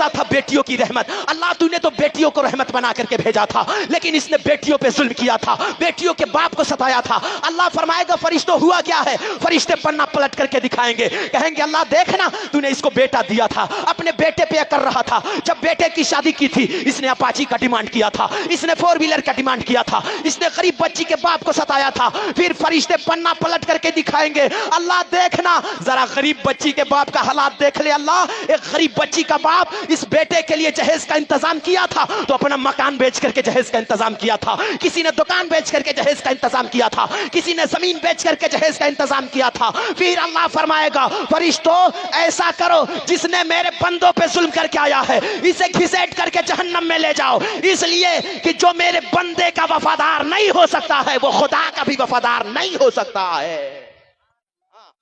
भेजा था बेटियों की रहमत। अल्लाह तूने तो बेटियों को रहमत बना करके भेजा था, लेकिन इसने बेटियों पे जुल्म किया था, बेटियों के बाप को सताया था। अल्लाह फरमाएगा फरिश्तों हुआ क्या है? फरिश्ते पन्ना पलट करके दिखाएंगे, कहेंगे अल्लाह देखना तूने इसको बेटा दिया था, अपने बेटे पे कर रहा था। जब बेटे की शादी की थी इसने अपाची का डिमांड किया था, इसने 4 व्हीलर का डिमांड किया था, इसने गरीब बच्ची के बाप को सताया था। फिर फरिश्ते पन्ना पलट करके दिखाएंगे, अल्लाह देखना जरा गरीब बच्ची के बाप का हालात देख ले। अल्लाह एक गरीब बच्ची का बाप इस बेटे के लिए जहेज का इंतजाम किया था तो अपना मकान बेच करके जहेज का इंतजाम किया था, किसी ने दुकान बेच करके जहेज का इंतजाम किया था, किसी ने जमीन बेच करके जहेज का इंतजाम किया था। फिर अल्लाह फरमाएगा फरिश्तों ऐसा करो, जिसने मेरे बंदों पे जुल्म करके आया है इसे घिसेट करके जहन्नम में ले जाओ, इसलिए कि जो मेरे बंदे का वफादार नहीं हो सकता है वो खुदा का भी वफादार नहीं हो सकता है।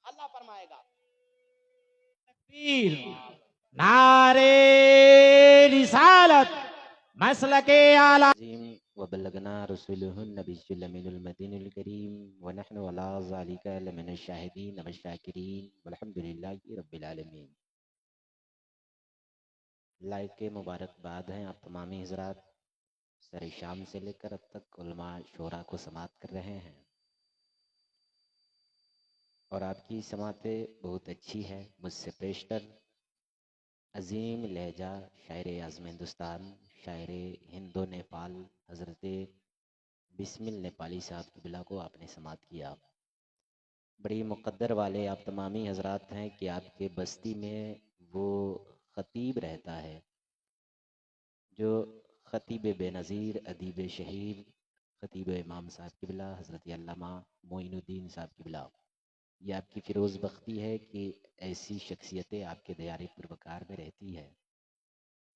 अल्लाह फरमाएगा नारे रिसालत मसलके आला व बल्लगना रसूलुहुन नबियुल अमीनुल मदीनुल करीम व नहनु अला ज़ालिका लमिनश शाहिदीन व शाकिरीन वल्हम्दुलिल्लाहि रब्बिल आलमीन। लाइक के मुबारकबाद हैं आप तमामी हज़रात, सर शाम से लेकर अब तक उलमा शोरा को समात कर रहे हैं और आपकी समातें बहुत अच्छी है। मुझसे पेशतर अजीम लहजा शायर आज़म हिंदुस्तान, शायर हिंदो नेपाल हज़रत बिस्मिल नेपाली साहब की बिला को आपने समात किया। बड़ी मुक़द्दर वाले आप तमामी हज़रात हैं कि आपके बस्ती में वो ख़तीब रहता है जो ख़तीब बेनज़ीर अदीब शहीर ख़तीब इमाम साहब की बिला हज़रत अल्लामा मोइनुद्दीन साहब की बिला। ये आपकी फ़िरोज़ बख्ती है कि ऐसी शख्सियतें आपके दयारे पुरवकार में रहती है।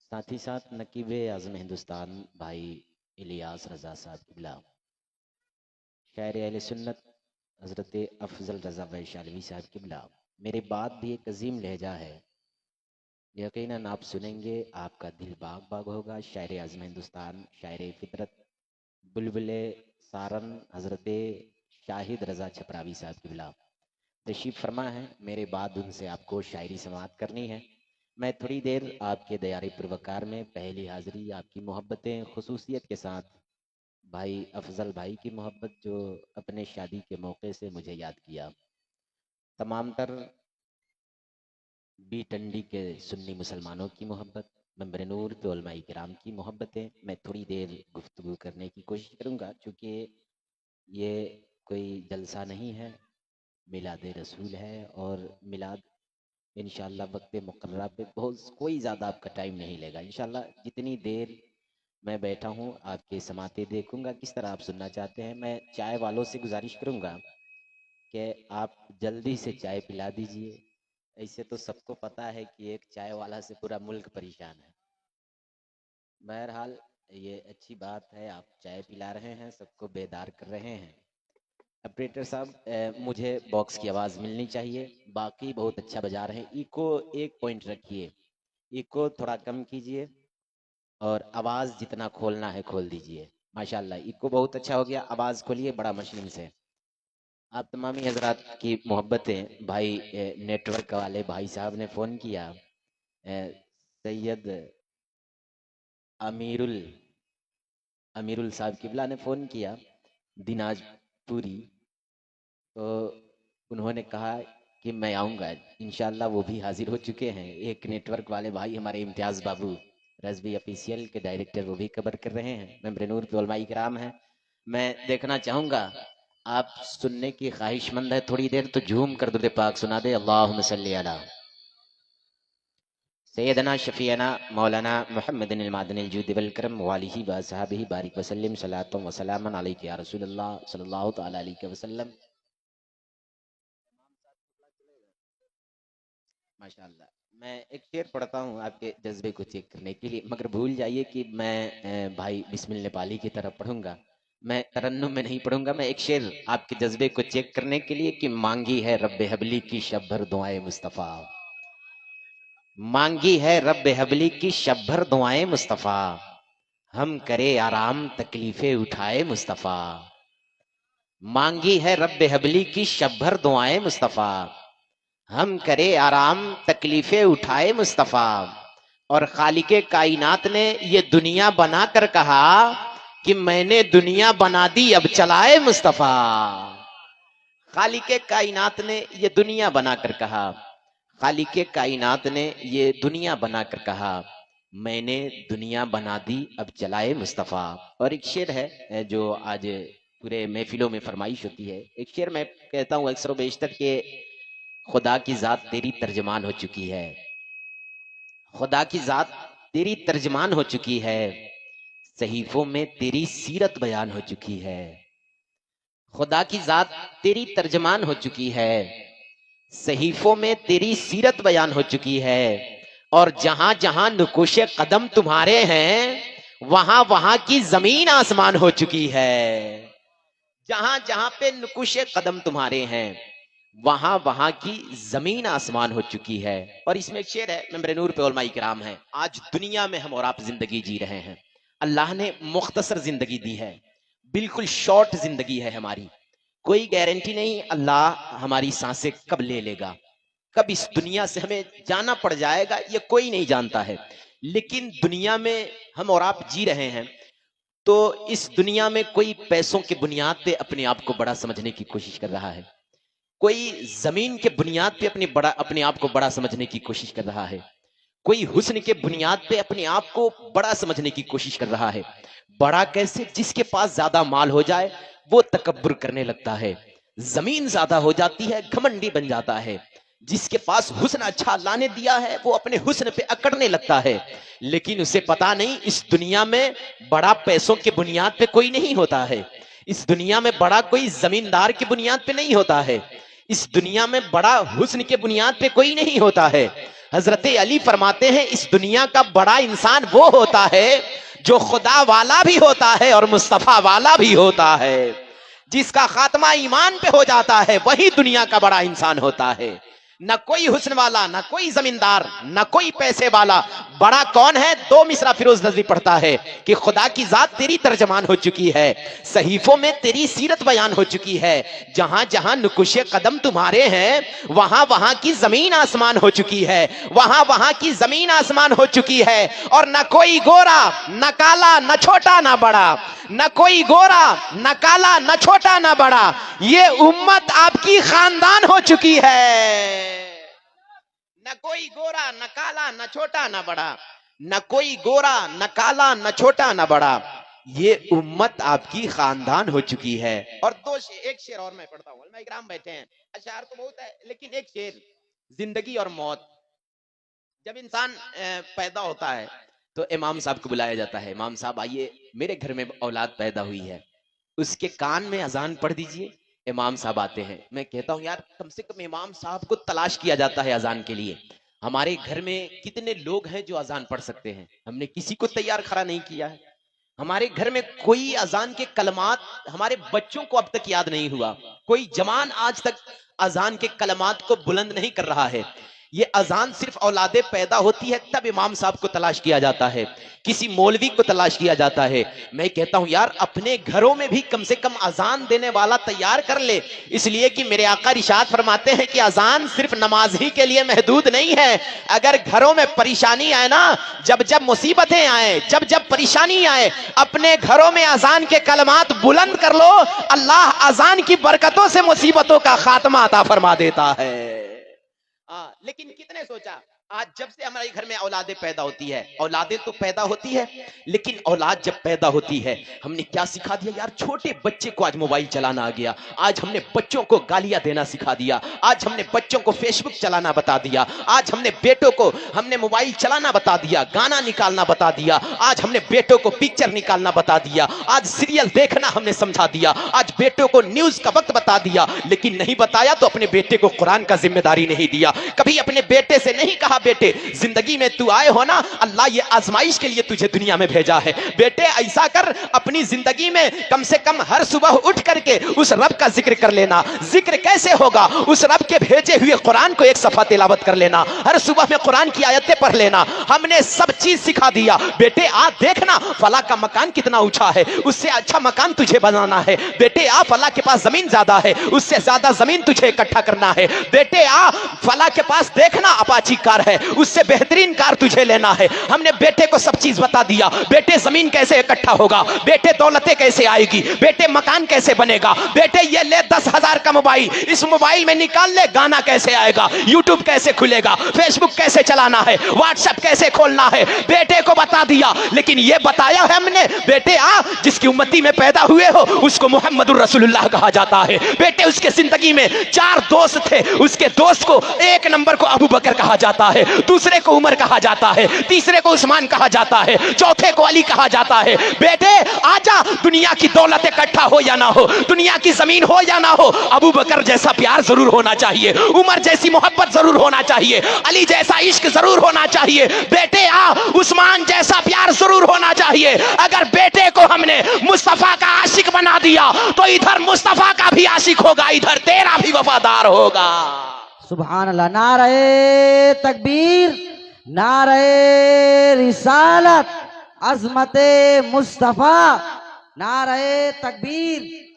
साथ ही साथ नकीब आज़म हिंदुस्तान भाई इलियास रज़ा साहब की बिला, शायर अहले सुन्नत हज़रत अफजल रज़ा वैशालवी साहब की बिला। मेरे बाद भी एक अजीम लहजा है, यकीनन आप सुनेंगे आपका दिल बाग बाग होगा। शायर आज़म हिंदुस्तान, शायर फितरत बुलबुले सारन हज़रत शाहिद रज़ा छपरावी साहब की बिला तशरीफ़ फरमा है। मेरे बाद उनसे आपको शायरी समात करनी है। मैं थोड़ी देर आपके दयारे पुरवकार में पहली हाज़िरी आपकी मोहब्बतें खुसूसियत के साथ भाई अफजल भाई की मोहब्बत जो अपने शादी के मौके से मुझे याद किया, तमाम तर बी टंडी के सुन्नी मुसलमानों की मोहब्बत, मेंबर नूर पे उलमाए किराम की मोहब्बतें मैं थोड़ी देर गुफ्तगू करने की कोशिश करूँगा। चूँकि ये कोई जलसा नहीं है, मिलाद रसूल है और मिलाद इंशाअल्लाह वक्त मुकर्रर पे बहुत कोई ज़्यादा आपका टाइम नहीं लेगा। इंशाअल्लाह जितनी देर मैं बैठा हूँ आपके समाते देखूँगा किस तरह आप सुनना चाहते हैं। मैं चाय वालों से गुजारिश करूँगा कि आप जल्दी से चाय पिला दीजिए। ऐसे तो सबको पता है कि एक चाय वाला से पूरा मुल्क परेशान है। बहरहाल ये अच्छी बात है, आप चाय पिला रहे हैं, सबको बेदार कर रहे हैं। ऑपरेटर साहब मुझे बॉक्स की आवाज़ मिलनी चाहिए। बाकी बहुत अच्छा बजा रहे हैं। इको 1 पॉइंट रखिए, इको थोड़ा कम कीजिए और आवाज़ जितना खोलना है खोल दीजिए। माशाल्लाह इको बहुत अच्छा हो गया। आवाज़ खोलिए बड़ा मशीन से। आप तमामी हजरात की मोहब्बतें भाई नेटवर्क वाले भाई साहब ने फ़ोन किया, सैयद अमीरुल साहब किबला ने फ़ोन किया दिनाजपुरी, तो उन्होंने कहा कि मैं आऊँगा इंशाल्लाह। वो भी हाजिर हो चुके हैं। एक नेटवर्क वाले भाई हमारे इम्तियाज़ बाबू रज़वी ऑफिशियल के डायरेक्टर, वो भी कवर कर रहे हैं। मेंबर नूर पे उलमाए किराम हैं। मैं देखना चाहूँगा आप सुनने की ख्वाहिशमंद है थोड़ी देर तो झूम कर दुरूद पाक सुना दे। अल्लाहुम्मा सल्ली अला सैयदना शफीना मौलाना मुहम्मदिन मादनिल जूद वल करम वालिही व असहाबिही बारिक वसल्लम सलातुम व सलामन अलैका या रसूलल्लाह सल्लल्लाहु तआला अलैहि वसल्लम। माशाअल्लाह मैं एक शेर पढ़ता हूँ आपके जज्बे को चेक करने के लिए, मगर भूल जाइए कि मैं भाई बिस्मिल नेपाली की तरफ पढ़ूंगा, मैं तरन्नुम में नहीं पढ़ूंगा। मैं एक शेर आपके जज्बे को चेक करने के लिए कि मांगी है रब्बे हबली की शब भर दुआए मुस्तफ़ा, मांगी है रब्बे हबली की शब भर दुआए मुस्तफ़ा, हम करे आराम तकलीफे उठाए मुस्तफ़ा। मांगी है रब्बे हबली की शब भर दुआए मुस्तफ़ा, हम करे आराम तकलीफे उठाए मुस्तफ़ा। और खालिके कायनात ने ये दुनिया बनाकर कहा कि मैंने दुनिया बना दी अब चलाए मुस्तफा। खालिके कायनात ने ये दुनिया बनाकर कहा, खालिके कायनात ने ये दुनिया बनाकर कहा, मैंने दुनिया बना दी अब चलाए मुस्तफा। और एक शेर है जो आज पूरे महफिलों में फरमाइश होती है। एक शेर मैं कहता हूँ अक्सर बेशतर के खुदा की जात तेरी तर्जमान हो चुकी है, खुदा की जात तेरी तर्जमान हो चुकी है, सहीफों में तेरी सीरत बयान हो चुकी है। खुदा की जात तेरी तर्जमान हो चुकी है, सहीफों में तेरी सीरत बयान हो चुकी है। और जहां जहां नुकुशे कदम तुम्हारे हैं वहां वहां की जमीन आसमान हो चुकी है। जहां जहां पे नुकुशे कदम तुम्हारे हैं वहां वहां की जमीन आसमान हो चुकी है। और इसमें एक शेर है, मेंबर नूर पे उलमा इकराम है। आज दुनिया में हम और आप जिंदगी जी रहे हैं, अल्लाह ने मुख्तसर जिंदगी दी है, बिल्कुल शॉर्ट जिंदगी है हमारी। कोई गारंटी नहीं अल्लाह हमारी सांसें कब ले लेगा, कब इस दुनिया से हमें जाना पड़ जाएगा, ये कोई नहीं जानता है। लेकिन दुनिया में हम और आप जी रहे हैं तो इस दुनिया में कोई पैसों के बुनियाद पे अपने आप को बड़ा समझने की कोशिश कर रहा है, कोई जमीन के बुनियाद पे अपने आप को बड़ा समझने की कोशिश कर रहा है, कोई हुस्न के बुनियाद पे अपने आप को बड़ा समझने की कोशिश कर रहा है। बड़ा कैसे? जिसके पास ज्यादा माल हो जाए वो तकब्बुर करने लगता है, जमीन ज्यादा हो जाती है घमंडी बन जाता है। जिसके पास हुस्न अच्छा अल्लाह ने दिया है वो अपने हुस्न पे अकड़ने लगता है। लेकिन उसे पता नहीं इस दुनिया में बड़ा पैसों के बुनियाद पे कोई नहीं होता है, इस दुनिया में बड़ा कोई जमींदार की बुनियाद पे नहीं होता है, इस दुनिया में बड़ा हुस्न के बुनियाद पे कोई नहीं होता है। हजरत अली फरमाते हैं इस दुनिया का बड़ा इंसान वो होता है जो खुदा वाला भी होता है और मुस्तफा वाला भी होता है। जिसका खात्मा ईमान पे हो जाता है वही दुनिया का बड़ा इंसान होता है। न कोई हुस्न वाला, न कोई जमींदार, न कोई पैसे वाला। बड़ा कौन है? दो मिसरा फिरोज नजरी पढ़ता है कि खुदा की जात तेरी तर्जमान हो चुकी है, सहीफों में तेरी सीरत बयान हो चुकी है। जहां जहां नुकुशे कदम तुम्हारे हैं वहां वहां की जमीन आसमान हो चुकी है, वहां वहां की जमीन आसमान हो चुकी है। और न कोई गोरा न काला न छोटा न बड़ा, न कोई गोरा न काला न छोटा न बड़ा, ये उम्मत आपकी खानदान हो चुकी है। न कोई गोरा न काला न छोटा न बड़ा, न कोई गोरा न काला न छोटा न बड़ा, ये उम्मत आपकी खानदान हो चुकी है। और एक शेर और मैं पढ़ता हूँ, मैं इकराम बैठे हैं, अशार तो बहुत है लेकिन एक शेर, जिंदगी और मौत। जब इंसान पैदा होता है तो इमाम साहब को बुलाया जाता है, इमाम साहब आइए मेरे घर में औलाद पैदा हुई है, उसके कान में अजान पढ़ दीजिए। इमाम साहब आते हैं, मैं कहता हूं यार कम से कम इमाम साहब को तलाश किया जाता है अजान के लिए। हमारे घर में कितने लोग हैं जो अजान पढ़ सकते हैं, हमने किसी को तैयार खड़ा नहीं किया है। हमारे घर में कोई अजान के कलमात हमारे बच्चों को अब तक याद नहीं हुआ, कोई जवान आज तक अजान के कलमात को बुलंद नहीं कर रहा है। ये अजान सिर्फ औलादे पैदा होती है तब इमाम साहब को तलाश किया जाता है, किसी मौलवी को तलाश किया जाता है। मैं कहता हूं यार अपने घरों में भी कम से कम अजान देने वाला तैयार कर ले, इसलिए कि मेरे आका इरशाद फरमाते हैं कि अजान सिर्फ नमाज ही के लिए महदूद नहीं है। अगर घरों में परेशानी आए ना, जब जब मुसीबतें आए, जब जब परेशानी आए, अपने घरों में अजान के कलमात बुलंद कर लो, अल्लाह अजान की बरकतों से मुसीबतों का खात्मा अता फरमा देता है। लेकिन कितने सोचा आज जब से हमारे घर में औलादे पैदा होती है, औलादे तो पैदा होती है लेकिन औलाद जब पैदा होती है हमने क्या सिखा दिया यार, छोटे बच्चे को आज मोबाइल चलाना आ गया, आज हमने बच्चों को गालियां देना सिखा दिया, आज हमने बच्चों को फेसबुक चलाना बता दिया, आज हमने बेटों को हमने मोबाइल चलाना बता दिया, गाना निकालना बता दिया, आज हमने बेटों को पिक्चर निकालना बता दिया, आज सीरियल देखना हमने समझा दिया, आज बेटों को न्यूज का वक्त बता दिया। लेकिन नहीं बताया तो अपने बेटे को कुरान का जिम्मेदारी नहीं दिया, कभी अपने बेटे से नहीं कहा बेटे जिंदगी में तू आए हो ना, अल्लाह ये आजमाइश के लिए तुझे दुनिया में भेजा है, बेटे ऐसा कर अपनी जिंदगी में कम से कम हर सुबह उठ करके उस रब का जिक्र कर लेना। जिक्र कैसे होगा? उस रब के भेजे हुए कुरान को एक सफा तिलावत कर लेना, हर सुबह में कुरान की आयतें पढ़ लेना। हमने सब चीज सिखा दिया, बेटे आ देखना फला का मकान कितना ऊंचा है, उससे अच्छा मकान तुझे बनाना है, बेटे आ फला के पास जमीन ज्यादा है, उससे ज्यादा जमीन तुझे इकट्ठा करना है, बेटे आ फला के पास देखना अपाची कार है, उससे बेहतरीन कार तुझे लेना है। हमने बेटे को सब चीज बता दिया, बेटे जमीन कैसे इकट्ठा होगा, बेटे दौलतें कैसे आएगी, बेटे मकान कैसे बनेगा, बेटे ये ले 10,000 का मोबाइल, इस मोबाइल में निकाल ले गाना कैसे आएगा, यूट्यूब कैसे खुलेगा, फेसबुक कैसे चलाना है, व्हाट्सएप कैसे खोलना है, बेटे को बता दिया। लेकिन ये बताया है हमने, बेटे आ जिसकी उम्मती में पैदा हुए हो उसको मुहम्मदुर रसूलुल्लाह कहा जाता है। बेटे उसके जिंदगी में 4 दोस्त थे, उसके दोस्त को एक नंबर को अबू बकर कहा जाता है, दूसरे को उमर कहा जाता है, तीसरे को उस्मान कहा जाता है, चौथे को अली कहा जाता है। बेटे आजा, दुनिया की दौलत इकट्ठा हो या ना हो, दुनिया की जमीन हो या ना हो, अबू बकर जैसा प्यार जरूर होना चाहिए, उमर जैसी मोहब्बत जरूर होना चाहिए, अली जैसा इश्क जरूर होना चाहिए। बेटे आ, उस्मान जैसा प्यार जरूर होना चाहिए। अगर बेटे को हमने मुस्तफा का आशिक बना दिया तो इधर मुस्तफा का भी आशिक होगा, इधर तेरा भी वफादार होगा। सुभान अल्लाह। नारे तकबीर, नारे रिसालत, अजमते मुस्तफा, नारे तकबीर।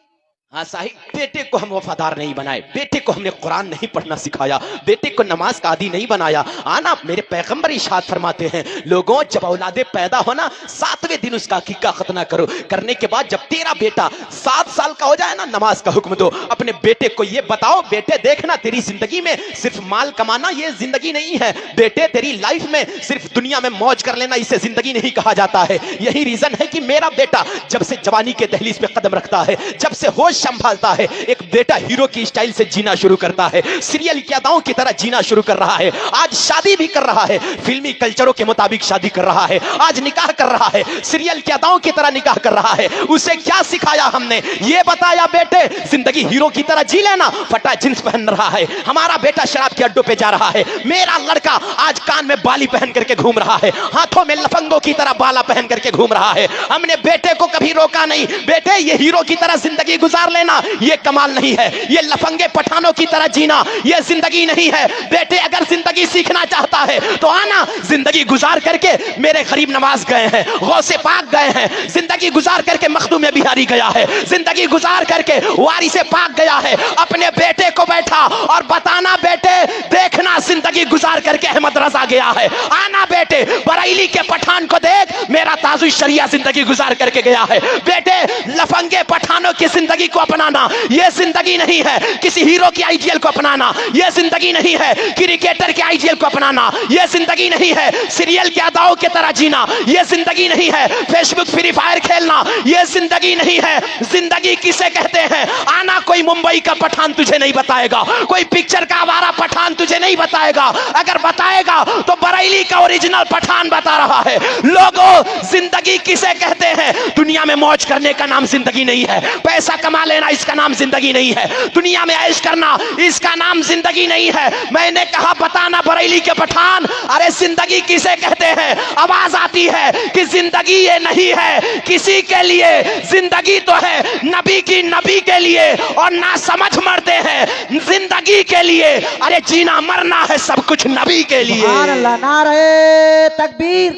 हाँ साहिब, बेटे को हम वफादार नहीं बनाए, बेटे को हमने कुरान नहीं पढ़ना सिखाया, बेटे को नमाज का आदी नहीं बनाया। आना, मेरे पैगंबर इरशाद फरमाते हैं, लोगों जब औलादे पैदा होना 7वें दिन उसका अकीका खतना करो, करने के बाद जब तेरा बेटा 7 साल का हो जाए ना, नमाज का हुक्म दो। अपने बेटे को ये बताओ, बेटे देखना तेरी जिंदगी में सिर्फ माल कमाना ये जिंदगी नहीं है, बेटे तेरी लाइफ में सिर्फ दुनिया में मौज कर लेना इसे जिंदगी नहीं कहा जाता है। यही रीजन है कि मेरा बेटा जब से जवानी के दहलीज पे कदम रखता है, जब से होश संभालता है, एक बेटा हीरो की स्टाइल से जीना शुरू करता है, सीरियल की अदाओं की तरह जीना शुरू कर रहा है, आज शादी भी कर रहा है, फिल्मी कल्चरों के मुताबिक शादी कर रहा है, आज निकाह कर रहा है, सीरियल की अदाओं की तरह निकाह कर रहा है। उसे क्या सिखाया हमने? ये बताया बेटे जिंदगी हीरो की तरह जी लेना। फटा जींस पहन रहा है हमारा बेटा, शराब के अड्डों पे जा रहा है, मेरा लड़का आज कान में बाली पहन करके घूम रहा है, हाथों में लफंगों की तरह बाला पहन करके घूम रहा है। हमने बेटे को कभी रोका नहीं, बेटे ये हीरो की तरह जिंदगी गुजार लेना, ये कमाल नहीं है, ये लफंगे पठानों की तरह जीना ये जिंदगी नहीं है। बेटे अगर जिंदगी सीखना चाहता है तो आना, जिंदगी गुजार करके मेरे गरीब नवाज गए हैं, गौसे पाक गए हैं, जिंदगी गुजार करके मखदूम बिहारी गया है, जिंदगी गुजार करके वारिसे पाक गया है। अपने बेटे को बैठा और बताना, बेटे देखना जिंदगी गुजार करके अहमद रजा गया है। आना बेटे, बरेली के पठान को देख, मेरा ताजुल शरिया जिंदगी गुजार करके गया है। बेटे लफंगे पठानों की जिंदगी को अपनाना ये जिंदगी नहीं है, किसी हीरो की आइडियल को अपनाना ये जिंदगी नहीं है, क्रिकेटर के आइडियल को अपनाना ये जिंदगी नहीं है, सीरियल के अदाओं की तरह जीना ये जिंदगी नहीं है, फेसबुक फ्री फायर खेलना ये जिंदगी नहीं है। जिंदगी किसे कहते हैं? आना, कोई मुंबई का पठान तुझे नहीं बताएगा, कोई पिक्चर का आवारा पठान तुझे नहीं बताएगा, अगर बताएगा तो बरेली का ओरिजिनल पठान बता रहा है। लोगों जिंदगी किसे कहते हैं? दुनिया में मौज करने का नाम जिंदगी नहीं है, पैसा कमा लेना इसका नाम जिंदगी नहीं है, दुनिया में ऐश करना इसका नाम जिंदगी नहीं है। मैंने कहा बताना बरेली के पठान, अरे जिंदगी किसे कहते हैं? आवाज आती है कि जिंदगी ये नहीं है किसी के लिए, जिंदगी तो है नबी की, नबी के लिए, और ना समझ मरते हैं जिंदगी के लिए। अरे जीना मरना है सब कुछ नबी के लिए। सुभान अल्लाह। नारे तकबीर,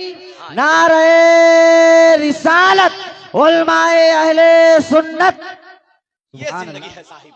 नारे रिसालत, उलमाए अहले सुन्नत। ये जिंदगी है साहिब,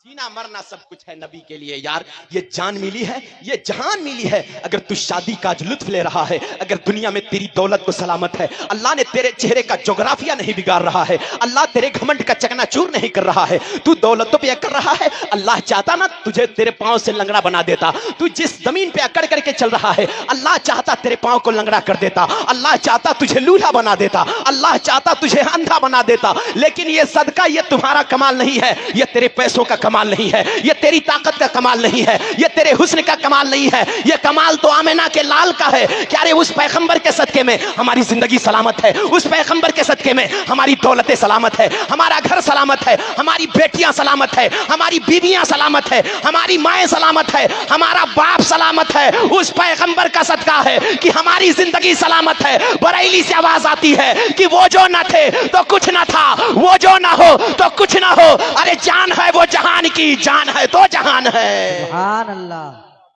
जीना मरना सब कुछ है नबी के लिए। यार ये जान मिली है, ये जहान मिली है। अगर तू शादी का आज लुत्फ ले रहा है, अगर दुनिया में तेरी दौलत को सलामत है, अल्लाह ने तेरे चेहरे का जोग्राफिया नहीं बिगाड़ रहा है, अल्लाह तेरे घमंड का चकनाचूर नहीं कर रहा है, तू दौलतों पे अकड़ रहा है, अल्लाह चाहता ना तुझे तेरे पांव से लंगड़ा बना देता। तू जिस जमीन पे अकड़ करके चल रहा है, अल्लाह चाहता तेरे पांव को लंगड़ा कर देता, अल्लाह चाहता तुझे लूला बना देता, अल्लाह चाहता तुझे अंधा बना देता। लेकिन ये सदका, ये तुम्हारा कमाल नहीं है, ये तेरे पैसों का कमाल नहीं है, ये तेरी ताकत का कमाल नहीं है, ये तेरे हुस्न का कमाल नहीं है, ये कमाल तो आमिना के लाल का है। क्या रे उस पैगंबर के सदके में हमारी जिंदगी सलामत है, उस पैगंबर के सदके में हमारी दौलतें सलामत है, हमारा घर सलामत है, हमारी बेटियां सलामत है, हमारी बीवियां सलामत है, हमारी माएं सलामत है, हमारा बाप सलामत है। उस पैगंबर का सदका है कि हमारी जिंदगी सलामत है। बरेली से आवाज आती है कि वो जो न थे तो कुछ न था, वो जो न हो तो कुछ न हो। अरे जान है वो जहान की, जान है तो जहान है। सुभान अल्लाह,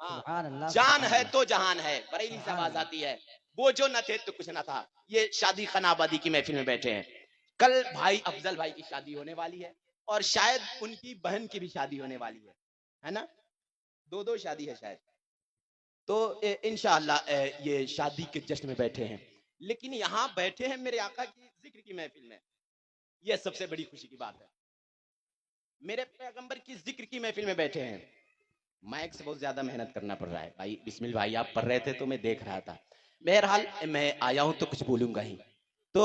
सुभान अल्लाह। जान है तो जहान है। बरेली से आवाज आती है, वो जो न थे तो कुछ न था। ये शादी खाना आबादी की महफिल में बैठे हैं। कल भाई अफजल भाई की शादी होने वाली है और शायद उनकी बहन की भी शादी होने वाली है ना? 2-2 शादी है शायद। तो इंशाअल्लाह ये शादी के जश्न में बैठे हैं, लेकिन यहाँ बैठे हैं मेरे आका की जिक्र की महफिल में। यह सबसे बड़ी खुशी की बात है। मेरे पैगंबर की जिक्र की महफिल में बैठे हैं। माइक से बहुत ज्यादा मेहनत करना पड़ रहा है भाई। बिस्मिल भाई आप पढ़ रहे थे तो मैं देख रहा था। बहरहाल मैं आया हूं तो कुछ बोलूंगा ही। तो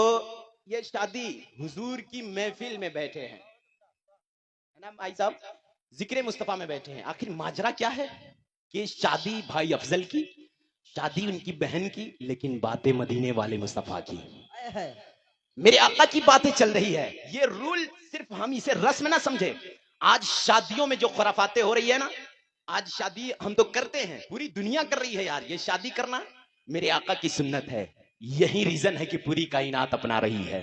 ये शादी हुजूर की महफिल में बैठे हैं, है ना भाई साहब, जिक्र मुस्तफा में बैठे हैं। आखिर माजरा क्या है कि शादी भाई अफजल की, शादी उनकी बहन की, लेकिन बातें मदीने वाले मुस्तफा की। मेरे आका की बातें चल रही है। ये रूल सिर्फ हम इसे रस्म ना समझे। आज शादियों में जो खुराफातें हो रही है ना, आज शादी हम तो करते हैं, पूरी दुनिया कर रही है यार। ये शादी करना मेरे आका की सुन्नत है। यही रीजन है कि पूरी कायनात अपना रही है,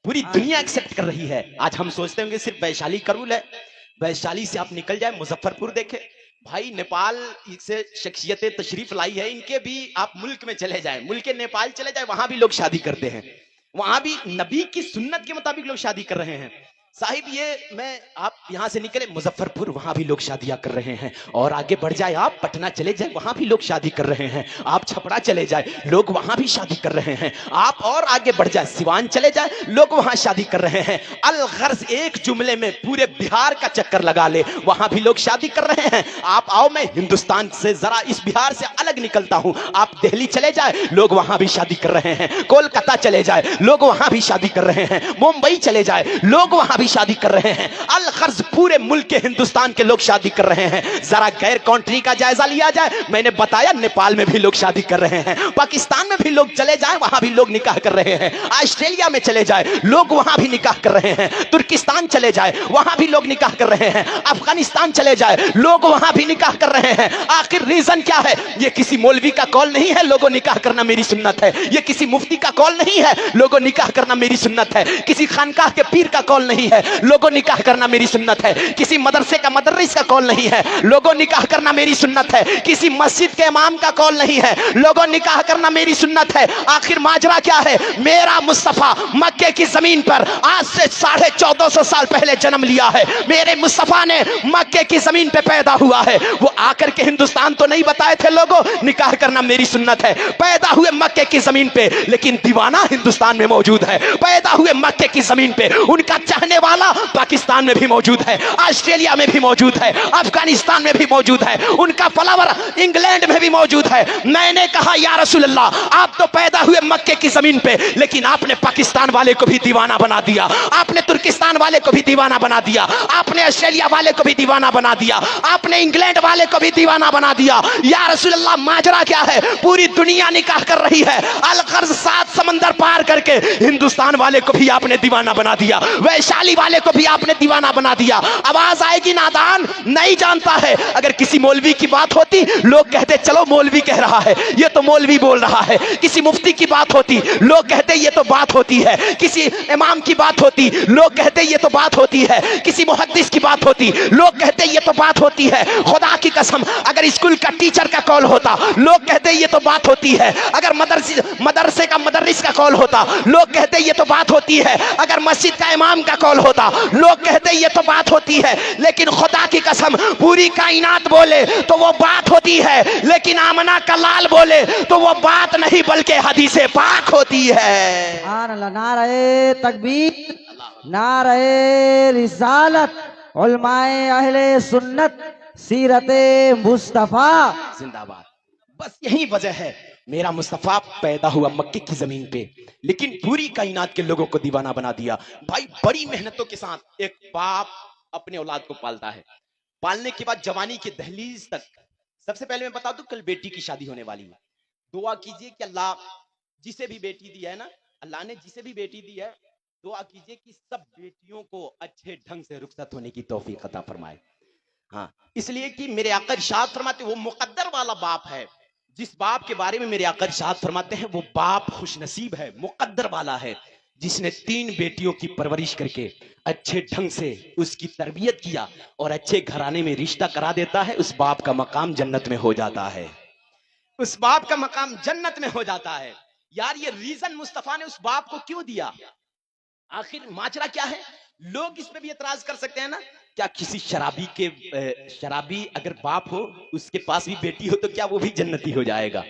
पूरी दुनिया एक्सेप्ट कर रही है। आज हम सोचते होंगे सिर्फ वैशाली का रूल है। वैशाली से आप निकल जाए, मुजफ्फरपुर देखे भाई, नेपाल से शख्सियतें तशरीफ लाई है, इनके भी आप मुल्क में चले जाए, मुल्क नेपाल चले जाए, वहां भी लोग शादी करते हैं। वहां भी नबी की सुन्नत के मुताबिक लोग शादी कर रहे हैं साहिब। ये मैं आप यहां से निकले मुजफ्फरपुर, वहां भी लोग शादियां कर रहे हैं। और आगे बढ़ जाए आप पटना चले जाए, वहां भी लोग शादी कर रहे हैं। आप छपरा चले जाए, लोग वहां भी शादी कर रहे हैं। आप और आगे बढ़ जाए सिवान चले जाए, लोग वहां शादी कर रहे हैं। अलगर्ज एक जुमले में पूरे बिहार का चक्कर लगा ले, वहां भी लोग शादी कर रहे हैं। आप आओ, मैं हिंदुस्तान से जरा इस बिहार से अलग निकलता हूं। आप दिल्ली चले जाए, लोग वहां भी शादी कर रहे हैं। कोलकाता चले जाए, लोग वहां भी शादी कर रहे हैं। मुंबई चले जाए, लोग वहां शादी कर रहे हैं। अलगर्ज पूरे मुल्क के हिंदुस्तान के लोग शादी कर रहे हैं। जरा गैर कंट्री का जायजा लिया जाए, मैंने बताया नेपाल में भी लोग शादी कर रहे हैं, पाकिस्तान में भी लोग चले जाए, वहां भी लोग निकाह कर रहे हैं। ऑस्ट्रेलिया में चले जाए, लोग वहां भी निकाह कर रहे हैं। तुर्किस्तान चले जाए, वहां भी लोग निकाह कर रहे हैं। अफगानिस्तान चले जाए, लोग वहां भी निकाह कर रहे हैं। आखिर रीजन क्या है? ये किसी मौलवी का कॉल नहीं है, लोगों निकाह करना मेरी सुन्नत है। ये किसी मुफ्ती का कॉल नहीं है, लोगों निकाह करना मेरी सुन्नत है। किसी खानकाह के पीर का कॉल नहीं है, लोगों निकाह करना मेरी सुन्नत है। किसी मदरसे का मदरस का कॉल नहीं है, लोगों निकाह करना मेरी सुन्नत है। किसी मस्जिद के इमाम का कॉल नहीं है, लोगों निकाह करना मेरी सुन्नत है। आखिर माजरा क्या है? मेरा मुस्तफा मक्के की जमीन पर आज से 1450 साल पहले जन्म लिया है। मेरे मुस्तफा ने मक्के की जमीन पे पैदा हुआ है। वो आकर के हिंदुस्तान तो नहीं बताए थे लोगों निकाह करना मेरी सुन्नत है। पैदा हुए मक्के की जमीन पे, लेकिन दीवाना हिंदुस्तान में मौजूद है। पैदा हुए मक्के की जमीन पे, उनका चाहने वाला पाकिस्तान में भी मौजूद है, ऑस्ट्रेलिया में भी मौजूद है, अफगानिस्तान में भी मौजूद है, उनका फलावर इंग्लैंड में भी मौजूद है। मैंने कहा या रसूल अल्लाह, आप तो पैदा हुए मक्के की जमीन पे, लेकिन आपने पाकिस्तान वाले को भी दीवाना बना दिया, आपने तुर्किस्तान वाले को भी दीवाना बना दिया, आपने ऑस्ट्रेलिया वाले को भी दीवाना बना दिया, आपने इंग्लैंड वाले को भी दीवाना बना दिया। या रसूल अल्लाह, माजरा क्या है? पूरी दुनिया निकाह कर रही है। अलगर्ज 7 समंदर पार करके हिंदुस्तान वाले को भी आपने दीवाना बना दिया, वैशाली वाले को भी आपने दीवाना बना दिया। आवाज आएगी नादान नहीं जानता है। अगर किसी मौलवी की बात होती, लोग कहते चलो मौलवी कह रहा है, ये तो मौलवी बोल रहा है। किसी मुफ्ती की बात होती, लोग कहते ये तो बात होती है। किसी इमाम की बात होती, लोग कहते ये तो बात होती है। किसी मुहद्दिस की बात होती, लोग कहते ये तो बात होती है। खुदा की कसम, अगर स्कूल का टीचर का कॉल होता, लोग कहते ये तो बात होती है। अगर मदरसे का मदरस का कॉल होता, लोग कहते ये तो बात होती है। अगर मस्जिद का इमाम का कॉल होता, लोग कहते ये तो बात होती है। लेकिन खुदा की कसम, पूरी कायनात बोले तो वो बात होती है, लेकिन आमना का लाल बोले तो वो बात नहीं बल्कि हदीसे पाक होती है। सुभान अल्लाह। नारे तकबीर, नारे रिसालत, उलमाए अहले सुन्नत, सीरते मुस्तफा जिंदाबाद। बस यही वजह है मेरा मुस्तफा पैदा हुआ मक्के की जमीन पे, लेकिन पूरी कायनात के लोगों को दीवाना बना दिया। भाई बड़ी मेहनतों के साथ एक बाप अपने औलाद को पालता है। पालने के बाद जवानी के दहलीज तक, सबसे पहले मैं बता दूं, कल बेटी की शादी होने वाली है। दुआ कीजिए कि अल्लाह जिसे भी बेटी दी है ना, अल्लाह ने जिसे भी बेटी दी है, दुआ कीजिए कि सब बेटियों को अच्छे ढंग से रुखसत होने की तौफीक अता फरमाए। हाँ, इसलिए कि मेरे आका इरशाद फरमाते वो मुकद्दर वाला बाप है। जिस बाप के बारे में मेरे आका इरशाद फरमाते हैं वो बाप खुशनसीब है, मुकद्दर वाला है, जिसने 3 बेटियों की परवरिश करके अच्छे ढंग से उसकी तरबियत किया और अच्छे घराने में रिश्ता करा देता है। उस बाप का मकाम जन्नत में हो जाता है, उस बाप का मकाम जन्नत में हो जाता है। यार ये रीजन मुस्तफा ने उस बाप को क्यों दिया? आखिर माजरा क्या है? लोग इस पे भी एतराज कर सकते हैं ना क्या किसी शराबी अगर बाप हो उसके पास भी बेटी हो तो क्या वो भी जन्नती हो जाएगा?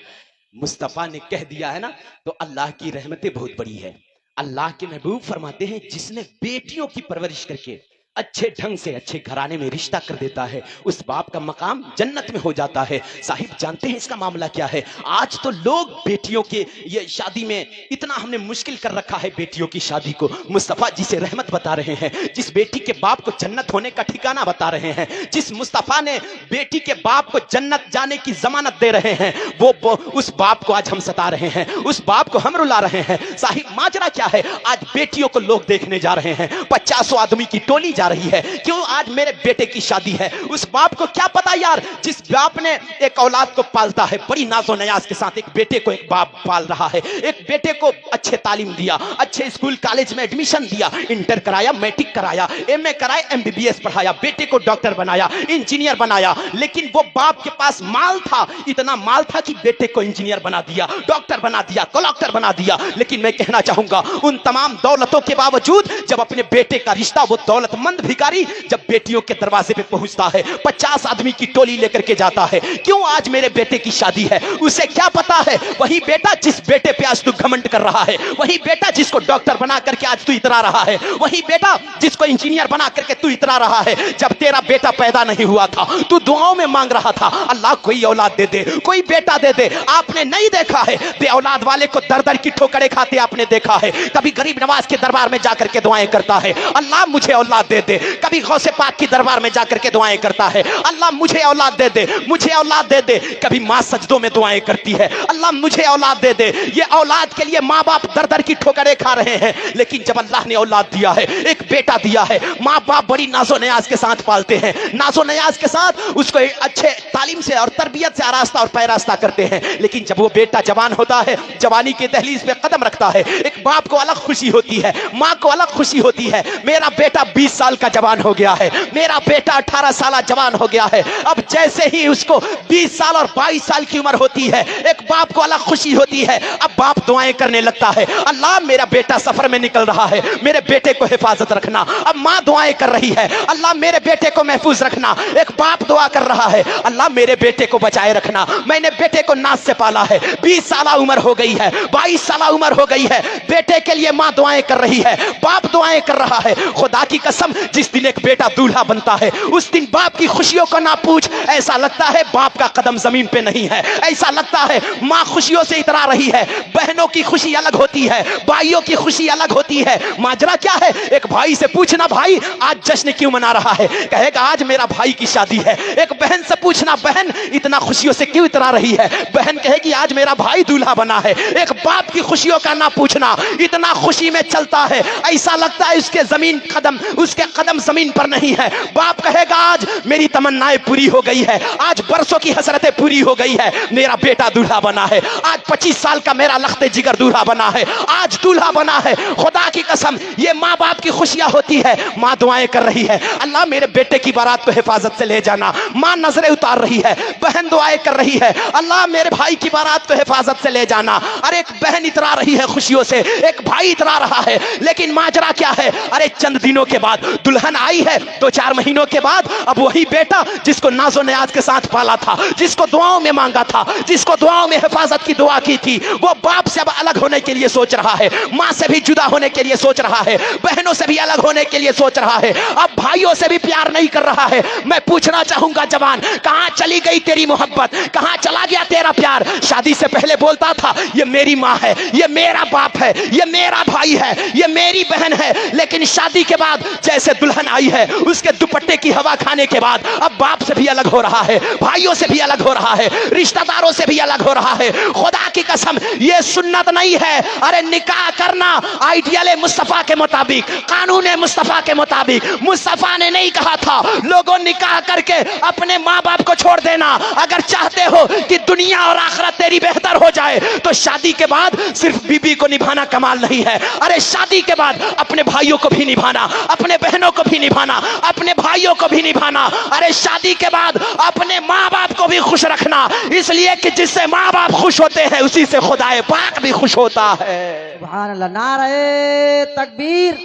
मुस्तफा ने कह दिया है ना, तो अल्लाह की रहमतें बहुत बड़ी है। अल्लाह के महबूब फरमाते हैं जिसने बेटियों की परवरिश करके अच्छे ढंग से अच्छे घराने में रिश्ता कर देता है, उस बाप का मकाम जन्नत में हो जाता है। साहिब जानते हैं इसका मामला क्या है? आज तो लोग बेटियों के ये शादी में इतना हमने मुश्किल कर रखा है बेटियों की शादी को। मुस्तफा जिसे रहमत बता रहे हैं, जिस बेटी के बाप को जन्नत होने का ठिकाना बता रहे हैं, जिस मुस्तफा ने बेटी के बाप को जन्नत जाने की जमानत दे रहे हैं, वो उस बाप को आज हम सता रहे हैं, उस बाप को हम रुला रहे हैं। साहिब माजरा क्या है? आज बेटियों को लोग देखने जा रहे हैं, 50 आदमी की टोली जा रही है। क्यों? आज मेरे बेटे की शादी है। उस बाप को क्या पता यार, जिस बाप ने एक औलाद को पालता है बड़ी नाजो नयाज के साथ, एक बेटे को एक बाप पाल रहा है, एक बेटे को अच्छे तालीम दिया, अच्छे स्कूल कॉलेज में एडमिशन दिया, इंटर कराया, मैट्रिक कराया, एमए कराया, एमबीबीएस पढ़ाया, बेटे को डॉक्टर बनाया, इंजीनियर बनाया। लेकिन वो बाप के पास माल था, इतना माल था कि बेटे को इंजीनियर बना दिया, डॉक्टर बना दिया, कलेक्टर बना दिया। लेकिन मैं कहना चाहूंगा उन तमाम दौलतों के बावजूद जब अपने बेटे का रिश्ता वो दौलतमंद भिखारी जब बेटियों के दरवाजे पे पहुंचता है, 50 आदमी की टोली लेकर के जाता है। क्यों? आज मेरे बेटे की शादी है। उसे क्या पता है? वही बेटा जिस बेटे पे आज तू घमंड कर रहा है, वही बेटा जिसको डॉक्टर बना करके आज तू इतरा रहा है, वही बेटा जिसको इंजीनियर बना करके तू इतरा रहा है। जब तेरा बेटा पैदा नहीं हुआ था, तू दुआओं में मांग रहा था, अल्लाह कोई औलाद दे दे, कोई बेटा दे दे। आपने नहीं देखा है बे औलाद वाले को दर दर की ठोकरें खाते आपने देखा है। कभी गरीब नवाज के दरबार में जाकर के दुआएं करता है, अल्लाह मुझे औलाद दे दे। कभी गौसे पाक की दरबार में जाकर के दुआएं करता है, अल्लाह मुझे औलाद दे दे, मुझे औलाद दे दे। कभी मां सजदों में दुआएं करती है, अल्लाह मुझे औलाद दे दे। ये औलाद के लिए माँ बाप दर दर की ठोकरें खा रहे हैं। लेकिन जब अल्लाह ने औलाद दिया है, एक बेटा दिया है, माँ बाप बड़ी नाजो नयाज के साथ पालते हैं, नाजो नयाज के साथ उसको अच्छे तालीम से और तरबियत से आरास्ता और पैरास्ता करते हैं। लेकिन जब वो बेटा जवान होता है, जवानी के दहलीज पे कदम रखता है, एक बाप को अलग खुशी होती है, माँ को अलग खुशी होती है। मेरा बेटा 20 साल का जवान हो गया है, मेरा बेटा 18 साल जवान हो गया है। अब जैसे ही उसको 20 साल और 22 साल की उम्र होती है, एक बाप को अलग खुशी होती है। अब बाप दुआएं करने लगता है, अल्लाह मेरा बेटा सफर में निकल रहा है, मेरे बेटे को हिफाजत रखना। अब माँ दुआएं कर रही है, अल्लाह मेरे बेटे को महफूज रखना। एक बाप दुआ कर रहा है, अल्लाह मेरे बेटे को बचाए रखना। मैंने बेटे को नाज से पाला है, 20 साल उम्र हो गई है, 22 साल उम्र हो गई है, बेटे के लिए माँ दुआएं कर रही है, बाप दुआएं कर रहा है। खुदा की कसम जिस दिन एक बेटा दूल्हा बनता है, उस दिन बाप की खुशियों को ना पूछ। ऐसा लगता है बाप का कदम जमीन पे नहीं है, ऐसा लगता है माँ खुशियों से इतरा रही है। बहनों की खुशी अलग होती है, भाइयों की खुशी अलग होती है। माजरा क्या है? एक भाई से पूछना, भाई आज जश्न क्यों मना रहा है? कहेगा आज मेरा भाई की शादी है। एक बहन से पूछना, बहन इतना खुशियों से क्यों इतरा रही है? बहन कहेगी आज मेरा भाई दूल्हा बना है। एक बाप की खुशियों का ना पूछना, इतना खुशी में चलता है, ऐसा लगता है उसके कदम जमीन पर नहीं है। बाप कहेगा आज मेरी तमन्नाएं पूरी हो गई है, आज बरसों की हसरतें पूरी हो गई है, मेरा बेटा दूल्हा बना है। आज 25 साल का मेरा लख्ते जिगर दूल्हा बना है, आज दूल्हा बना है। खुदा की कसम ये माँ बाप की खुशियां होती है। माँ दुआएं कर रही है, अल्लाह मेरे बेटे की बारात को हिफाजत से ले जाना। माँ नजरें उतार रही है, बहन दुआएं कर रही है, अल्लाह मेरे भाई की बारात को हिफाजत से ले जाना। अरे एक बहन इतरा रही है खुशियों से, एक भाई इतरा रहा है। लेकिन माजरा क्या है? अरे चंद दिनों के बाद दुल्हन आई है, 2-4 महीनों के बाद अब वही बेटा जिसको नाजो नयाज के साथ पाला था, जिसको दुआओं में मांगा था, जिसको दुआओं में हिफाजत की दुआ की थी, वो बाप से अब अलग होने के लिए सोच रहा है, माँ से भी जुदा होने के लिए सोच रहा है, बहनों से भी अलग होने के लिए सोच रहा है, अब भाइयों से भी प्यार नहीं कर रहा है। मैं पूछना चाहूंगा जवान, कहां चली गई तेरी मोहब्बत? कहां चला गया तेरा प्यार? शादी से पहले बोलता था ये मेरी माँ है, ये मेरा बाप है, ये मेरा भाई है, ये मेरी बहन है। लेकिन शादी के बाद जैसे दुल्हन आई है, उसके दुपट्टे की हवा खाने के बाद अब बाप से भी अलग हो रहा है, भाइयों से भी अलग हो रहा है, रिश्तेदारों से भी अलग हो रहा है। खुदा की कसम ये सुन्नत नहीं है। अरे निकाह करना आइडियल मुस्तफा के मुताबिक, कानून मुस्तफा के मुताबिक। मुस्तफा ने नहीं कहा था लोगों निकाह करके अपने माँ बाप को छोड़ देना। अगर चाहते हो कि दुनिया और आखिरत तेरी बेहतर हो जाए तो शादी के बाद सिर्फ बीबी को निभाना कमाल नहीं है। अरे शादी के बाद अपने भाइयों को भी निभाना, अपने बहनों को भी निभाना, अपने भाइयों को भी निभाना। अरे शादी के बाद अपने माँ बाप को भी खुश रखना, इसलिए कि जिससे माँ बाप खुश होते हैं उसी से खुदाए पाक भी खुश होता है। सुभान अल्लाह। नारे तकबीर,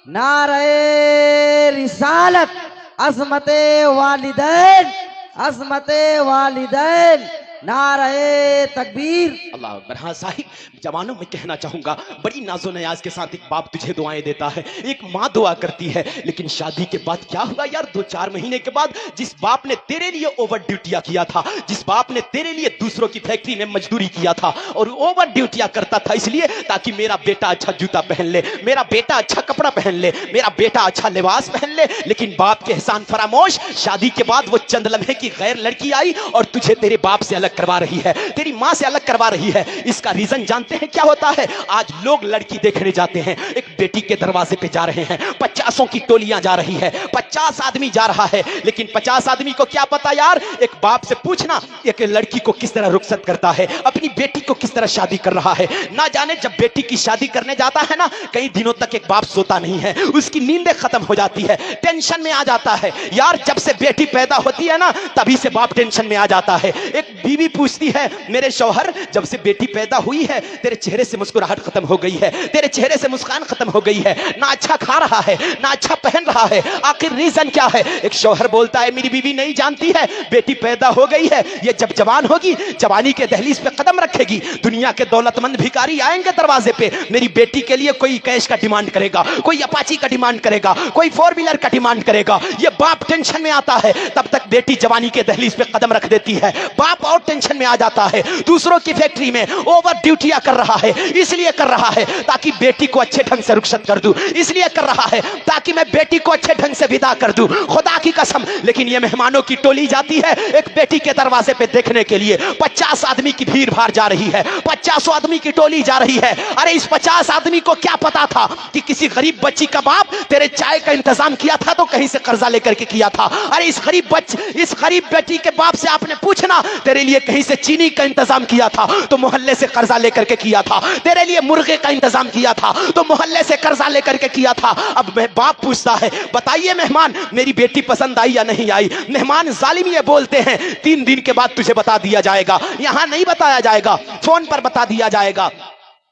नारे रिसालत, अजमत वालिदैन, अजमत वालिदैन, नारे तकबीर। अल्लाह अकबर। हाँ साहिब, जवानों में कहना चाहूंगा, बड़ी नाजो नयाज के साथ एक बाप तुझे दुआएं देता है, एक माँ दुआ करती है, लेकिन शादी के बाद क्या हुआ यार, 2-4 महीने के बाद जिस बाप ने तेरे लिए ओवर ड्यूटियां किया था, जिस बाप ने तेरे लिए दूसरों की फैक्ट्री में मजदूरी किया था और ओवर ड्यूटियां करता था इसलिए ताकि मेरा बेटा अच्छा जूता पहन ले, मेरा बेटा अच्छा कपड़ा पहन ले, मेरा बेटा अच्छा लिबास पहन ले, लेकिन बाप के एहसान फरामोश, शादी के बाद वो चंद लम्हे की गैर लड़की आई और तुझे तेरे बाप से अलग करवा रही है, तेरी मां से अलग करवा रही है। इसका रीजन जानते हैं क्या होता है? आज लोग लड़की देखने जाते हैं, एक बेटी के दरवाजे पे जा रहे हैं, 50 की टोलियां जा रही है, 50 आदमी जा रहा है, लेकिन 50 आदमी को क्या पता यार, एक बाप से पूछना एक लड़की को किस तरह रुखसत करता है, अपनी बेटी को किस तरह शादी कर रहा है। ना जाने जब बेटी की शादी करने जाता है ना, कई दिनों तक एक बाप सोता नहीं है, उसकी नींदें खत्म हो जाती है, टेंशन में आ जाता है यार। जब से बेटी पैदा होती है ना, तभी से बाप टेंशन में आ जाता है। एक बीवी पूछती है, मेरे शौहर जब से बेटी पैदा हुई है तेरे चेहरे से मुस्कुराहट खत्म हो गई है, तेरे चेहरे से मुस्कान खत्म हो गई है, ना अच्छा खा रहा है ना अच्छा पहन रहा है, आखिर रीजन क्या है? एक शौहर बोलता है, मेरी बीवी नहीं जानती है, बेटी पैदा हो गई है, ये जब जवान होगी, जवानी के दहलीज पे कदम रखेगी, दुनिया के दौलतमंद भिखारी आएंगे दरवाजे पे, मेरी बेटी के लिए कोई कैश का डिमांड करेगा, कोई अपाची का डिमांड करेगा, कोई 4 व्हीलर का डिमांड करेगा। ये बाप टेंशन में आता है, तब तक बेटी जवानी के दहलीज पे कदम रख देती है, बाप और टेंशन में आ जाता है, दूसरों की फैक्ट्री में ओवर ड्यूटियां कर रहा है, इसलिए कर रहा है ताकि बेटी को अच्छे ढंग से रुखसत कर दूं, इसलिए कर रहा है ताकि मैं बेटी को अच्छे ढंग से विदा कर दूं, खुदा की कसम। लेकिन ये मेहमानों की टोली जाती है एक बेटी के दरवाजे पे देखने के लिए, 50 आदमी की भीड़ भाड़ जा रही है, 50 आदमी की टोली जा रही है। अरे इस 50 आदमी को क्या पता था कि किसी गरीब बच्ची का बाप तेरे चाय का इंतजाम किया था तो कहीं से कर्जा लेकर के किया था। अरे इस गरीब बेटी के बाप से आपने पूछना, तेरे लिए कहीं से चीनी का इंतजाम किया था तो मोहल्ले से कर्जा लेकर के किया था, तेरे लिए मुर्गे का इंतजाम किया था तो मोहल्ले से कर्जा लेकर के किया था। अब मैं बाप पूछता है, बताइए मेहमान मेरी बेटी पसंद आई या नहीं आई? मेहमान जालिम ये बोलते हैं 3 दिन के बाद तुझे बता दिया जाएगा, यहां नहीं बताया जाएगा, फोन पर बता दिया जाएगा।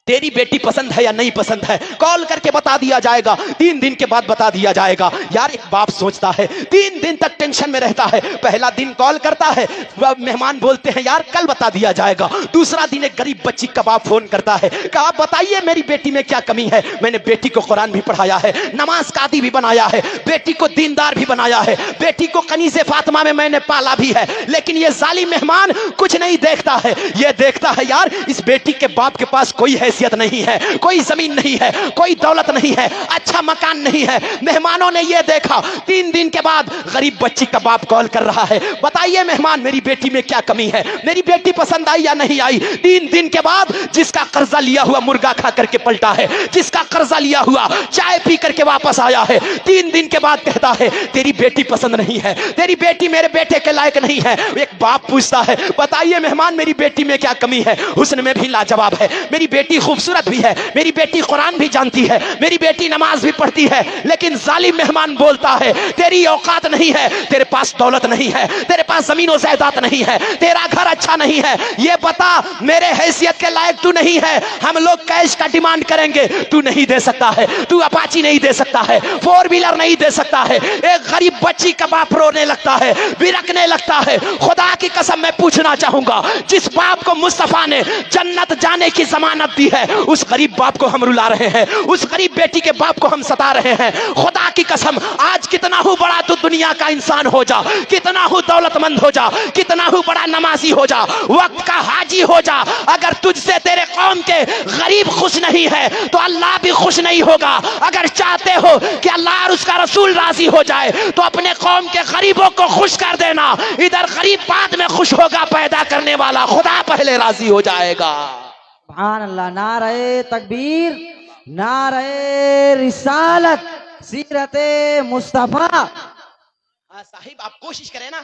तेरी बेटी पसंद है या नहीं पसंद है, कॉल करके बता दिया जाएगा, 3 दिन के बाद बता दिया जाएगा। यार एक बाप सोचता है, 3 दिन तक टेंशन में रहता है, पहला दिन कॉल करता है, मेहमान बोलते हैं यार कल बता दिया जाएगा। दूसरा दिन एक गरीब बच्ची का बाप फोन करता है, कहा बताइए मेरी बेटी में क्या कमी है? मैंने बेटी को कुरान भी पढ़ाया है, नमाज कादी भी बनाया है, बेटी को दीनदार भी बनाया है, बेटी को कनीज़े फातिमा में मैंने पाला भी है, लेकिन ये जालिम मेहमान कुछ नहीं देखता है। ये देखता है यार इस बेटी के बाप के पास कोई हैसियत नहीं है, कोई जमीन नहीं है, कोई दौलत नहीं है, अच्छा मकान नहीं है। मेहमानों ने यह देखा, 3 दिन के बाद गरीब बच्ची का बाप कॉल कर रहा है, बताइए मेहमान मेरी बेटी में क्या कमी है, मेरी बेटी पसंद आई या नहीं आई? 3 दिन के बाद जिसका कर्जा लिया हुआ मुर्गा खा करके पलटा है, जिसका कर्जा लिया हुआ चाय पी करके वापस आया है, 3 दिन के बाद कहता है तेरी बेटी पसंद नहीं है, तेरी बेटी मेरे बेटे के लायक नहीं है। एक बाप पूछता है, बताइए मेहमान मेरी बेटी में क्या कमी है? हुस्न में भी लाजवाब है, मेरी बेटी खूबसूरत भी है, मेरी बेटी कुरान भी जानती है, मेरी बेटी नमाज भी पढ़ती है, लेकिन जालिम मेहमान बोलता है तेरी औकात नहीं है, तेरे पास दौलत नहीं है, तेरे पास जमीन और जायदाद नहीं है, तेरा घर अच्छा नहीं है, ये बता मेरे हैसियत के लायक तू नहीं है, हम लोग कैश का डिमांड करेंगे, तू नहीं दे सकता है, तू अपाची नहीं दे सकता है, 4 व्हीलर नहीं दे सकता है। एक गरीब बच्ची का बाप रोने लगता है, बिरकने लगता है। खुदा की कसम मैं पूछना चाहूंगा, जिस बाप को मुस्तफा ने जन्नत जाने की जमानत दी है, उस गरीब बाप को हम रुला रहे हैं, उस गरीब बेटी के बाप को हम सता रहे हैं। खुदा की कसम आज कितना हो बड़ा तू दुनिया का इंसान हो जा, कितना हो दौलतमंद हो जा, कितना हो बड़ा नमाजी हो जा, वक्त का हाजी हो जा, अगर तुझसे तेरे कौम के गरीब खुश नहीं है तो अल्लाह भी खुश नहीं होगा। अगर चाहते हो कि अल्लाह और उसका रसूल राजी हो जाए तो अपने कौम के गरीबों को खुश कर देना, इधर गरीब बाद में खुश होगा, पैदा करने वाला खुदा पहले राजी हो जाएगा। सुभान अल्लाह। नारे तकबीर, नारे रिसालत, सीरते मुस्तफा। साहिब आप कोशिश करें ना,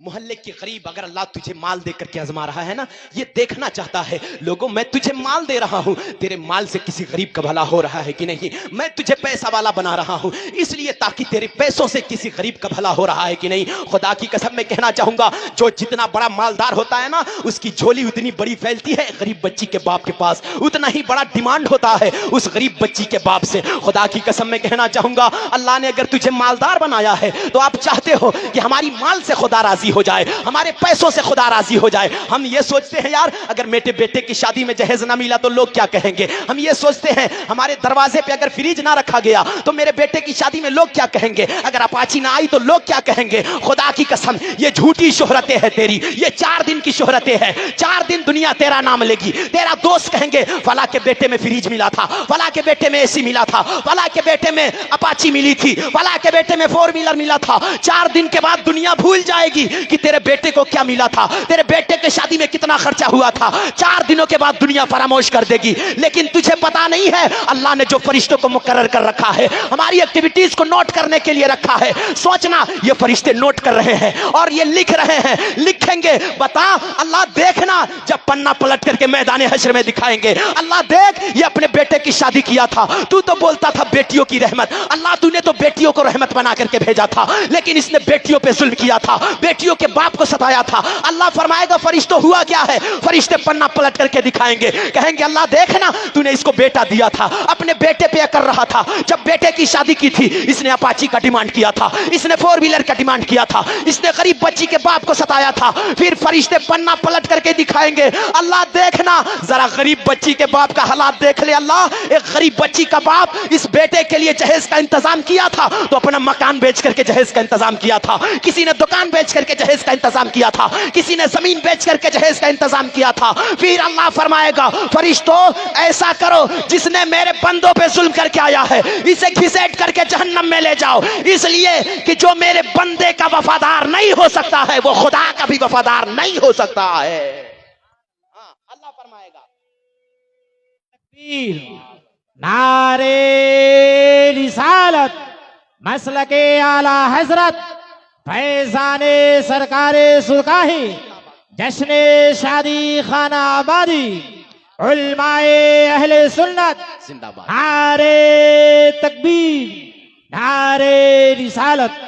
मोहल्ले के गरीब अगर अल्लाह तुझे माल देकर के आजमा रहा है ना, ये देखना चाहता है लोगों मैं तुझे माल दे रहा हूं, तेरे माल से किसी गरीब का भला हो रहा है कि नहीं। मैं तुझे पैसा वाला बना रहा हूं इसलिए ताकि तेरे पैसों से किसी गरीब का भला हो रहा है कि नहीं। खुदा की कसम मैं कहना चाहूंगा, जो जितना बड़ा मालदार होता है ना, उसकी झोली उतनी बड़ी फैलती है। गरीब बच्ची के बाप के पास उतना ही बड़ा डिमांड होता है उस गरीब बच्ची के बाप से। खुदा की कसम मैं कहना चाहूंगा, अल्लाह ने अगर तुझे मालदार बनाया है तो आप चाहते हो कि हमारी माल से खुदा राजी हो जाए, हमारे पैसों से खुदा राजी हो जाए। हम ये सोचते हैं यार अगर मेरे बेटे की शादी में जहेज ना मिला तो लोग क्या कहेंगे। हम ये सोचते हैं हमारे दरवाजे पे अगर फ्रिज ना रखा गया तो मेरे बेटे की शादी में लोग क्या कहेंगे। अगर अपाची ना आई तो लोग क्या कहेंगे। खुदा की कसम ये झूठी शोहरतें हैं तेरी, ये 4 दिन की शोहरतें हैं। 4 दिन दुनिया तेरा नाम लेगी, तेरा दोस्त कहेंगे फला के बेटे में फ्रिज मिला था, फला के बेटे में एसी मिला था, फला के बेटे में अपाची मिली थी, फला के बेटे में 4 व्हीलर मिला था। 4 दिन के बाद दुनिया भूल जाएगी कि तेरे बेटे को क्या मिला था, तेरे बेटे के शादी में कितना खर्चा हुआ था। 4 दिनों के बाद दुनिया फरामोश कर देगी। लेकिन तुझे पता नहीं है अल्लाह ने जो फरिश्तों को मुकर्रर कर रखा है, हमारी एक्टिविटीज को नोट करने के लिए रखा है। सोचना ये फरिश्ते नोट कर रहे हैं और ये लिख रहे हैं, लिखेंगे। बता अल्लाह देखना जब पन्ना पलट करके मैदान हश्र में दिखाएंगे, अल्लाह देख ये अपने बेटे की शादी किया था, तू तो बोलता था बेटियों की रहमत। अल्लाह तूने तो बेटियों को रहमत बना करके भेजा था, लेकिन इसने बेटियों पे जुल्म किया था, बेटियों के बाप को सताया था। अल्लाह फरमाएगा फरिश्तों हुआ क्या है। फरिश्ते पन्ना पलट करके दिखाएंगे, कहेंगे अल्लाह देखना तूने इसको बेटा दिया था, अपने बेटे पे कर रहा था। जब बेटे की शादी की थी इसने अपाची का डिमांड किया था, इसने 4 व्हीलर का डिमांड किया था, इसने गरीब बच्ची के बाप को सताया था। फिर फरिश्ते पन्ना पलट करके दिखाएंगे, अल्लाह देखना जरा गरीब बच्ची के बाप का हालात देख ले। अल्लाह एक गरीब बच्ची का बाप इस बेटे के लिए जहेज का इंतजाम किया था तो अपना मकान बेच करके जहेज का इंतजाम किया था, किसी ने दुकान बेच करके जहेज का इंतजाम किया था, किसी ने जमीन बेच करके जहेज का इंतजाम किया था। फिर अल्लाह फरमाएगा फरिश्तों ऐसा करो जिसने मेरे बंदों पे जुल्म करके आया है इसे घिसेट करके जहन्नम में ले जाओ, इसलिए कि जो मेरे बंदे का वफादार नहीं हो सकता है वो खुदा का भी वफादार नहीं हो सकता है। अल्लाह फरमाएगा नारे रिसालत मसलके आला हजरत फैजाने सरकारे सुल्काही जश्ने शादी खाना आबादी उलमाए अहले सुन्नत जिंदाबाद। नारे तकबीर नारे रिसालत।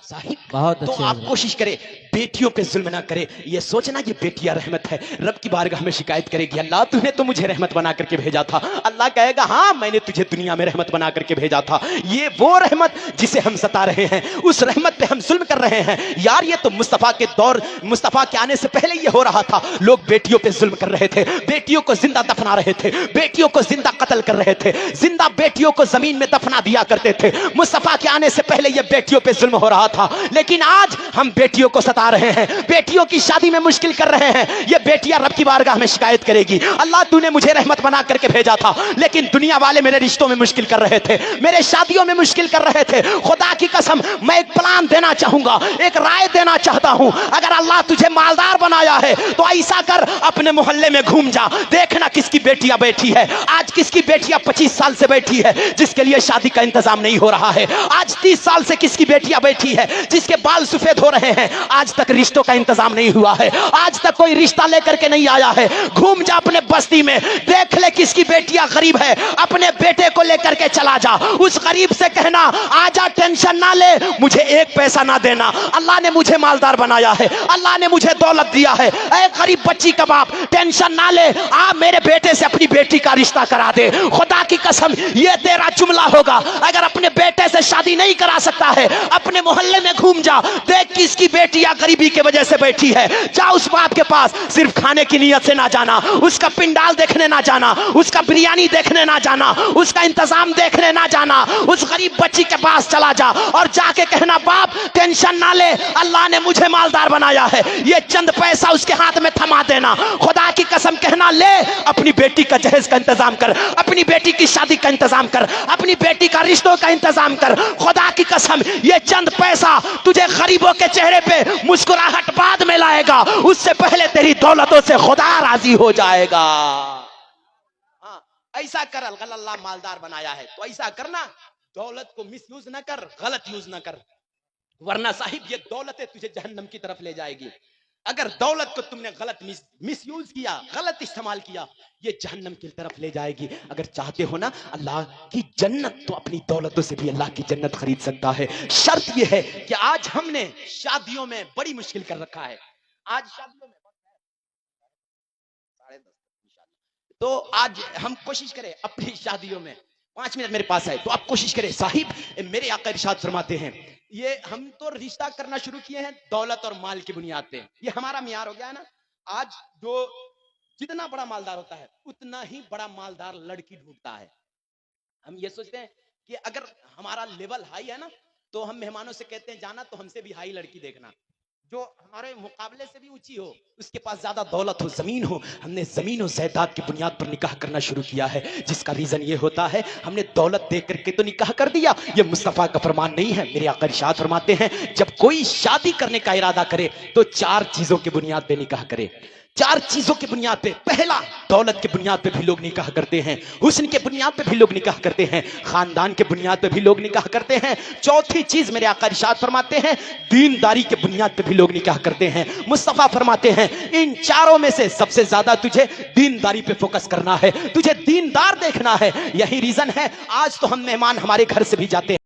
साहिब बहुत तो अच्छे आप हजरत। कोशिश करें बेटियों पे जुल्म ना करे। ये सोचना ये बेटियां रहमत है, रब की बारगाह में शिकायत करेगी अल्लाह तूने तो मुझे रहमत बना करके भेजा था। अल्लाह कहेगा हाँ मैंने तुझे दुनिया में रहमत बना करके भेजा था। ये वो रहमत जिसे हम सता रहे हैं, उस रहमत पे हम जुल्म कर रहे हैं। यार ये तो मुस्तफा के दौर, मुस्तफा के आने से पहले ये हो रहा था। लोग बेटियों पे जुल्म कर रहे थे, बेटियों को जिंदा दफना रहे थे, बेटियों को जिंदा कत्ल कर रहे थे, जिंदा बेटियों को जमीन में दफना दिया करते थे। मुस्तफा के आने से पहले ये बेटियों पे जुल्म हो रहा था, लेकिन आज हम बेटियों को सता रहे हैं, बेटियों की शादी में मुश्किल कर रहे हैं। ये बेटियां रब की बारगाह में शिकायत करेगी अल्लाह तूने मुझे रहमत बना करके भेजा था, लेकिन दुनिया वाले मेरे रिश्तों में मुश्किल कर रहे थे, मेरे शादियों में मुश्किल कर रहे थे। खुदा की कसम मैं एक प्लान देना चाहूंगा, एक राय देना चाहता हूं। अगर अल्लाह तुझे मालदार बनाया है तो ऐसा कर अपने मोहल्ले में घूम जा, देखना किसकी बेटियां बैठी है। आज किसकी बेटियां 25 साल से बैठी है जिसके लिए शादी का इंतजाम नहीं हो रहा है। आज 30 साल से किसकी बेटियां बैठी है जिसके बाल सफेद हो रहे हैं, आज तक रिश्तों का इंतजाम नहीं हुआ है, आज तक कोई रिश्ता लेकर के नहीं आया है। घूम जा अपने बस्ती में, देख ले किसकी बेटियां गरीब है, अपने बेटे को लेकर के चला जा। उस गरीब से कहना आजा टेंशन ना ले, मुझे 1 पैसा ना देना, अल्लाह ने मुझे मालदार बनाया है, अल्लाह ने मुझे दौलत दिया है। ऐ गरीब बच्ची का बाप टेंशन ना ले, आ मेरे बेटे से अपनी बेटी का रिश्ता करा दे। खुदा की कसम ये तेरा जुमला होगा। अगर अपने बेटे से शादी नहीं करा सकता है, अपने मोहल्ले में घूम जा, देख किसकी बेटियां गरीबी के वजह से बैठी है, जा उस बाप के पास। सिर्फ खाने की नीयत से ना जाना, उसका पिंडाल देखने ना जाना, उसका बिरयानी देखने ना जाना, उसका इंतजाम देखने ना जाना, उस गरीब बच्ची के पास चला जा और जाके कहना बाप टेंशन ना ले, अल्लाह ने मुझे मालदार बनाया है, ये चंद पैसा उसके हाथ में थमा देना। खुदा की कसम कहना ले अपनी बेटी का जहेज का इंतजाम कर, अपनी बेटी की शादी का इंतजाम कर, अपनी बेटी का रिश्तों का इंतजाम कर। खुदा की कसम ये चंद पैसा तुझे गरीबों के चेहरे पे मुस्कुराहट बाद में लाएगा, उससे पहले तेरी दौलतों से खुदा राजी हो जाएगा। हाँ, ऐसा कर, अल्लाह मालदार बनाया है तो ऐसा करना, दौलत को मिसयूज ना कर, गलत यूज ना कर। वरना साहिब ये दौलतें तुझे जहन्नम की तरफ ले जाएगी। अगर दौलत को तुमने गलत मिसयूज किया, गलत इस्तेमाल किया, ये जहन्नम की तरफ ले जाएगी। अगर चाहते हो ना अल्लाह की जन्नत, तो अपनी दौलतों से भी अल्लाह की जन्नत खरीद सकता है। शर्त यह है कि आज हमने शादियों में बड़ी मुश्किल कर रखा है। आज शादियों में तो आज हम कोशिश करें अपनी शादियों में, 5 मिनट मेरे पास है तो आप कोशिश करें। साहिब मेरे आका इरशाद फरमाते हैं, ये हम तो रिश्ता करना शुरू किए हैं दौलत और माल की बुनियाद पे। ये हमारा मियार हो गया है ना। आज जो जितना बड़ा मालदार होता है उतना ही बड़ा मालदार लड़की ढूंढता है। हम ये सोचते हैं कि अगर हमारा लेवल हाई है ना, तो हम मेहमानों से कहते हैं जाना तो हमसे भी हाई लड़की देखना, जो हमारे मुकाबले से भी ऊंची हो, उसके पास ज्यादा दौलत हो, जमीन हो। हमने जमीन और जायदाद की बुनियाद पर निकाह करना शुरू किया है, जिसका रीजन ये होता है हमने दौलत देख करके तो निकाह कर दिया। ये मुस्तफा का फरमान नहीं है। मेरे आका इरशाद फरमाते हैं, जब कोई शादी करने का इरादा करे तो 4 चीजों की बुनियाद पे निकाह करे। 4 चीजों की बुनियाद पे, पहला दौलत की बुनियाद पे भी लोग निकाह करते हैं, हुस्न के बुनियाद पे भी लोग निकाह करते हैं, खानदान के बुनियाद पे भी लोग निकाह करते हैं। चौथी चीज मेरे आका इरशाद फरमाते हैं, दीनदारी के बुनियाद पे भी लोग निकाह करते हैं। मुस्तफा फरमाते हैं इन चारों में से सबसे ज्यादा तुझे दीनदारी पे फोकस करना है, तुझे दीनदार देखना है। यही रीजन है आज तो हम मेहमान हमारे घर से भी जाते हैं